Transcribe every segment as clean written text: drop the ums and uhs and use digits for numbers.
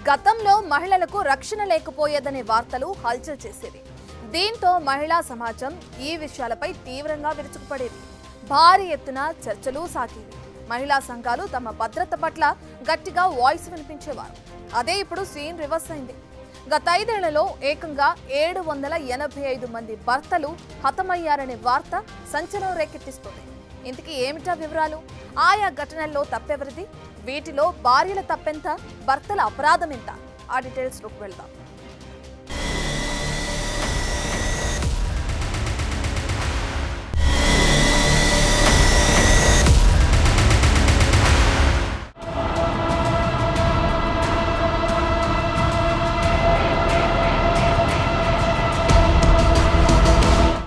గతంలో మహిళలకు రక్షణ లేకపోయేదనే వార్తలు హల్చల్ చేసేవి. దీంతో మహిళా సమాజం ఈ విషయాలపై తీవ్రంగా విరుచుకుపడేది. భారీ ఎత్తున చర్చలు సాగేవి. మహిళా సంఘాలు తమ భద్రత పట్ల గట్టిగా వాయిస్ వినిపించేవారు. అదే ఇప్పుడు సీన్ రివర్స్ అయింది. గత 5 ఏళ్లలో ఏకంగా 785 మంది భర్తలు హతమయ్యారనే వార్త సంచలనం రేకెత్తిస్తుంది. ఇంతకీ ఏమిటా వివరాలు? ఆయా ఘటనల్లో తప్పెవరిది? వీటిలో భార్యల తప్పెంత? భర్తల అపరాధం ఎంత? ఆ డీటెయిల్స్ లోకి వెళ్దాం.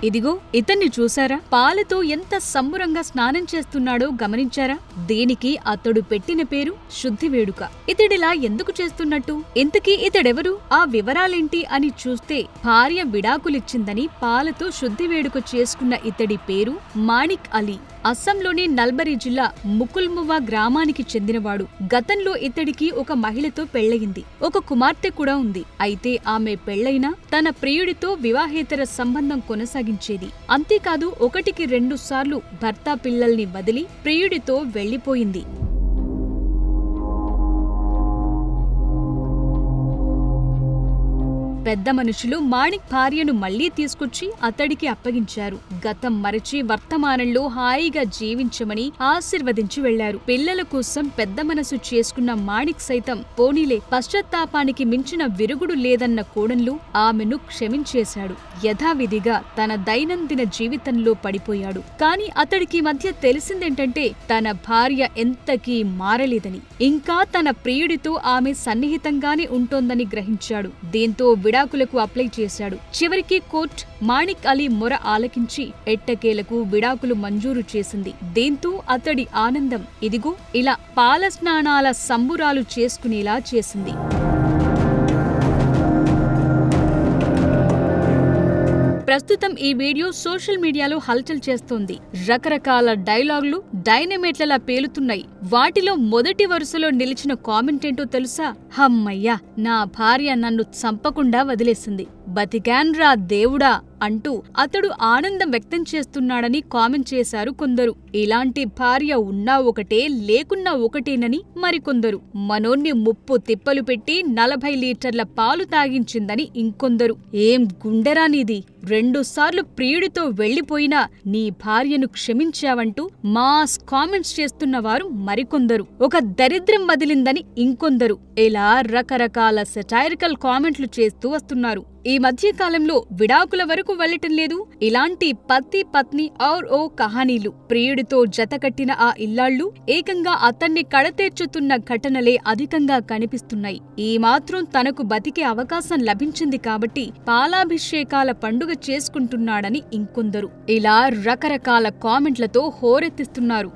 ఇదిగో ఇతన్ని చూసారా? పాలతో ఎంత సంబురంగా స్నానం చేస్తున్నాడో గమనించారా? దీనికి అతడు పెట్టిన పేరు శుద్ధి వేడుక. ఇతడిలా ఎందుకు చేస్తున్నట్టు? ఇంతకీ ఇతడెవరు? ఆ వివరాలేంటి అని చూస్తే భార్య విడాకులిచ్చిందని పాలతో శుద్ధి వేడుక చేసుకున్న ఇతడి పేరు మాణిక్ అలీ. అస్సాంలోని నల్బరీ జిల్లా ముకుల్మువా గ్రామానికి చెందినవాడు. గతంలో ఇతడికి ఒక మహిళతో పెళ్లయింది. ఒక కుమార్తె కూడా ఉంది. అయితే ఆమె పెళ్లైనా తన ప్రియుడితో వివాహేతర సంబంధం కొనసాగించేది. అంతేకాదు 1కి 2 సార్లు భర్త పిల్లల్ని వదిలి ప్రియుడితో వెళ్లిపోయింది. పెద్ద మనుషులు మాణిక్ భార్యను మళ్లీ తీసుకొచ్చి అతడికి అప్పగించారు. గతం మరచి వర్తమానంలో హాయిగా జీవించమని ఆశీర్వదించి వెళ్లారు. పిల్లల కోసం పెద్ద మనసు చేసుకున్న మాణిక్ సైతం పోనీలే, పశ్చాత్తాపానికి మించిన విరుగుడు లేదన్న కోణంలో ఆమెను క్షమించేశాడు. యథావిధిగా తన దైనందిన జీవితంలో పడిపోయాడు. కాని అతడికి మధ్య తెలిసిందేంటంటే తన భార్య ఎంతకీ మారలేదని, ఇంకా తన ప్రియుడితో ఆమె సన్నిహితంగానే ఉంటోందని గ్రహించాడు. దీంతో విడాకులకు అప్లై చేశాడు. చివరికి కోర్టు మాణిక్ అలీ మొర ఆలకించి ఎట్టకేలకు విడాకులు మంజూరు చేసింది. దీంతో అతడి ఆనందం ఇదిగో ఇలా పాల స్నానాల సంబురాలు చేసుకునేలా చేసింది. ప్రస్తుతం ఈ వీడియో సోషల్ మీడియాలో హల్చల్ చేస్తోంది. రకరకాల డైలాగులు డైనమేట్లలా పేలుతున్నాయి. వాటిలో మొదటి వరుసలో నిలిచిన కామెంట్ ఏంటో తెలుసా? హమ్మయ్యా, నా భార్య నన్ను చంపకుండా వదిలేసింది, బతికాన్రా దేవుడా అంటూ అతడు ఆనందం వ్యక్తం చేస్తున్నాడని కామెంట్ చేశారు కొందరు. ఇలాంటి భార్య ఉన్నా ఒకటే, లేకున్నా ఒకటేనని మరికొందరు. మనోన్ని ముప్పు తిప్పలు పెట్టి 40 లీటర్ల పాలు తాగించిందని ఇంకొందరు. ఏం గుండెరా నీది, 2 సార్లు ప్రియుడితో వెళ్లిపోయినా నీ భార్యను క్షమించావంటూ మాస్ కామెంట్స్ చేస్తున్నవారు మరికొందరు. ఒక దరిద్రం వదిలిందని ఇంకొందరు. ఇలా రకరకాల సెటైరికల్ కామెంట్లు చేస్తూ వస్తున్నారు. ఈ మధ్య కాలంలో విడాకుల వరకు వెళ్లటం లేదు. ఇలాంటి పతి పత్ని ఔర్ ఓ కహానీలు. ప్రియుడితో జతకట్టిన ఆ ఇల్లాళ్లు ఏకంగా అతన్ని కడతేర్చుతున్న ఘటనలే అధికంగా కనిపిస్తున్నాయి. ఈ మాత్రం తనకు బతికే అవకాశం లభించింది కాబట్టి పాలాభిషేకాల పండుగ చేసుకుంటున్నాడని ఇంకొందరు. ఇలా రకరకాల కామెంట్లతో హోరెత్తిస్తున్నారు.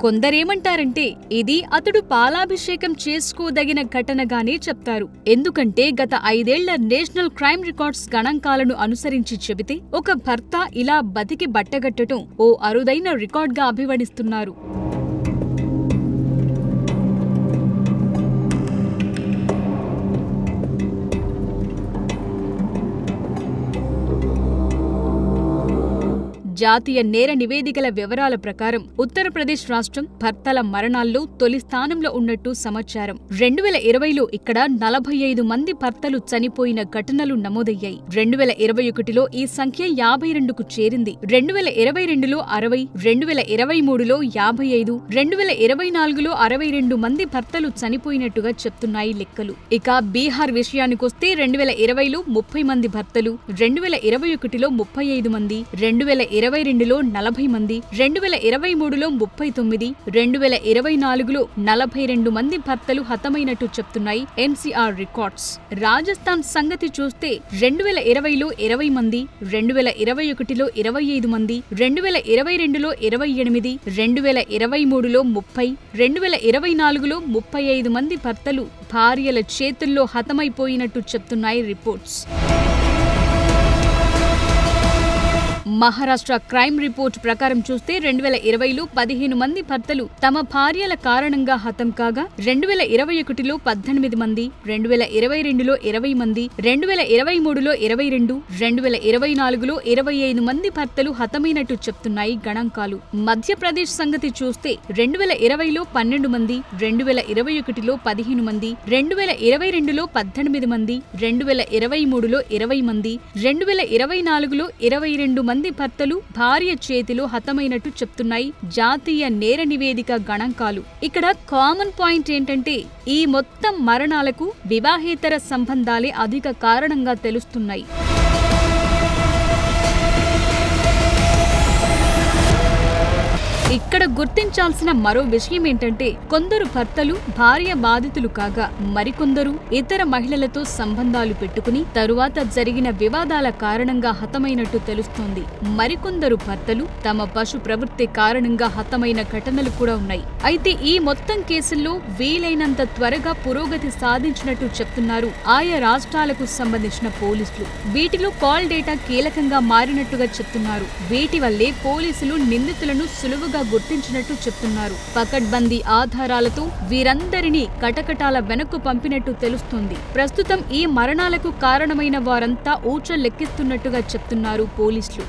కొందరేమంటారంటే ఇది అతడు పాలాభిషేకం చేసుకోదగిన ఘటనగానే చెప్తారు. ఎందుకంటే గత 5 ఏళ్ల నేషనల్ క్రైమ్ రికార్డ్స్ గణాంకాలను అనుసరించి చెబితే ఒక భర్త ఇలా బతికి బట్టగట్టడం ఓ అరుదైన రికార్డ్గా అభివర్ణిస్తున్నారు. జాతీయ నేర నివేదికల వివరాల ప్రకారం ఉత్తరప్రదేశ్ రాష్ట్రం భర్తల మరణాల్లో తొలి స్థానంలో ఉన్నట్టు సమాచారం. 2020లో ఇక్కడ 45 మంది భర్తలు చనిపోయిన ఘటనలు నమోదయ్యాయి. 2021లో ఈ సంఖ్య 52కు చేరింది. 2022లో 60, 2023లో 55, 2024లో 62 మంది భర్తలు చనిపోయినట్టుగా చెప్తున్నాయి లెక్కలు. ఇక బీహార్ విషయానికొస్తే 2020లో 30 మంది భర్తలు, 2021లో 35 మంది, 2022లో 40 మంది, 2023లో 39, 2024లో 42 మంది భర్తలు హతమైనట్టు చెప్తున్నాయి ఎన్సీఆర్ రికార్డ్స్. రాజస్థాన్ సంగతి చూస్తే 2020లో 20 మంది, 2021లో 25 మంది, 2022లో 28, 2023లో 30, 2024లో 35 మంది భర్తలు భార్యల చేతుల్లో హతమైపోయినట్టు చెప్తున్నాయి రిపోర్ట్స్. మహారాష్ట్ర క్రైమ్ రిపోర్ట్ ప్రకారం చూస్తే 2020లో 15 మంది భర్తలు తమ భార్యల కారణంగా హతం కాగా 2021లో 18 మంది, 2022లో 20 మంది, 2023లో 22, 2024లో 25 మంది భర్తలు హతమైనట్టు చెప్తున్నాయి గణాంకాలు. మధ్యప్రదేశ్ సంగతి చూస్తే 2020లో 12 మంది, 2021లో 15 మంది, 2022లో 18 మంది, 2023లో 20 మంది, 2024లో 22 మంది భర్తలు భార్య చేతిలో హతమైనట్టు చెప్తున్నాయి జాతీయ నేర నివేదిక గణాంకాలు. ఇక్కడ కామన్ పాయింట్ ఏంటంటే ఈ మొత్తం మరణాలకు వివాహేతర సంబంధాలే అధిక కారణంగా తెలుస్తున్నాయి. ఇక్కడ గుర్తించాల్సిన మరో విషయం ఏంటంటే కొందరు భర్తలు భార్య బాధితులు కాగా మరికొందరు ఇతర మహిళలతో సంబంధాలు పెట్టుకుని తరువాత జరిగిన వివాదాల కారణంగా హతమైనట్టు తెలుస్తోంది. మరికొందరు భర్తలు తమ పశు ప్రవృత్తి కారణంగా హతమైన ఘటనలు కూడా ఉన్నాయి. అయితే ఈ మొత్తం కేసుల్లో వీలైనంత త్వరగా పురోగతి సాధించినట్టు చెప్తున్నారు ఆయా రాష్ట్రాలకు సంబంధించిన పోలీసులు. వీటిలో కాల్ డేటా కీలకంగా మారినట్టుగా చెప్తున్నారు. వీటి వల్లే పోలీసులు నిందితులను సులువుగా గుర్తించినట్టు చెప్తున్నారు. పకడ్బందీ ఆధారాలతో వీరందరినీ కటకటాల వెనక్కు పంపినట్టు తెలుస్తోంది. ప్రస్తుతం ఈ మరణాలకు కారణమైన వారంతా ఊచ లెక్కిస్తున్నట్టుగా చెప్తున్నారు పోలీసులు.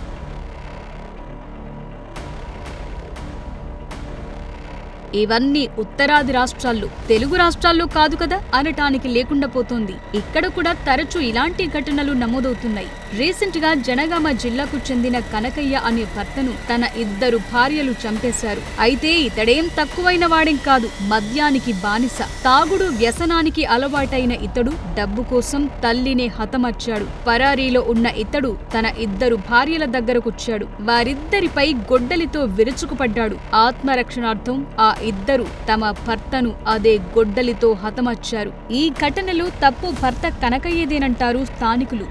ఇవన్నీ ఉత్తరాది రాష్ట్రాల్లో, తెలుగు రాష్ట్రాల్లో కాదు కదా అనటానికి లేకుండా పోతోంది. ఇక్కడ కూడా తరచూ ఇలాంటి ఘటనలు నమోదవుతున్నాయి. రీసెంట్ గా జనగామ జిల్లాకు చెందిన కనకయ్య అనే భర్తను తన 2 భార్యలు చంపేశారు. అయితే ఇతడేం తక్కువైన వాడేం కాదు. మద్యానికి బానిస, తాగుడు వ్యసనానికి అలవాటైన ఇతడు డబ్బు కోసం తల్లినే హతమర్చాడు. పరారీలో ఉన్న ఇతడు తన 2 భార్యల దగ్గరకొచ్చాడు. వారిద్దరిపై గొడ్డలితో విరుచుకుపడ్డాడు. ఆత్మరక్షణార్థం ఆ 2 తమ భర్తను అదే గొడ్డలితో హతమర్చారు. ఈ ఘటనలో తప్పు భర్త కనకయ్యేదేనంటారు స్థానికులు.